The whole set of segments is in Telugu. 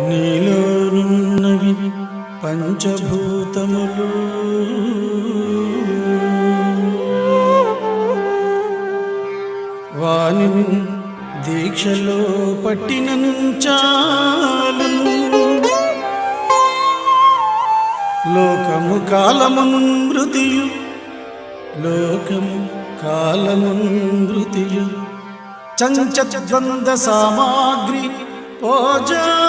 నీలోనున్నవి పంచభూతములు వానిని దీక్షలో పట్టినంచాలును లోకము కాలమును మృతియు చంచద్వంద సామాగ్రి పోజాలు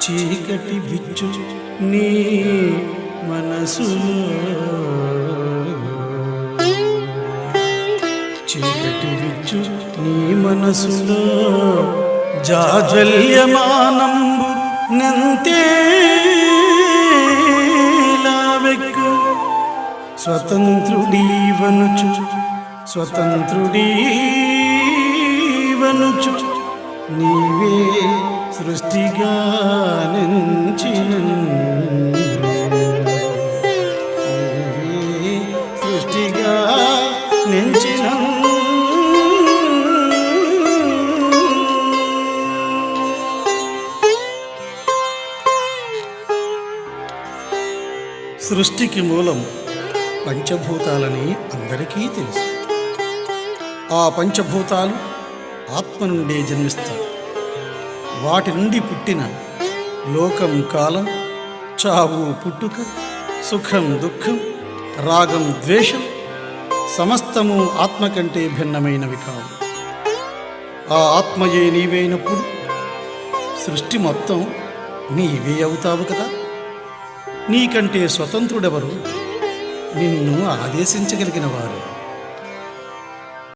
చీకటి విచ్చు నీ మనసులో చీకటి విచ్చు నీ మనసులో జాజ్వల్యమానంబు నంతేలావెక్కు స్వతంత్రుడీవనుచు నీవే సృష్టిగా నెంచినన్ సృష్టికి మూలం పంచభూతాలని అందరికీ తెలుసు. ఆ పంచభూతాలు ఆత్మ నుండే జన్మిస్తాయి. వాటి నుండి పుట్టిన లోకం కాలం, చావు పుట్టుక, సుఖం దుఃఖం, రాగం ద్వేషం సమస్తము ఆత్మ కంటే భిన్నమైనవి కావు. ఆ ఆత్మయే నీవైనప్పుడు సృష్టి మొత్తం నీవే అవుతావు కదా. నీకంటే స్వతంత్రుడెవరు? నిన్ను ఆదేశించగలిగిన వారు.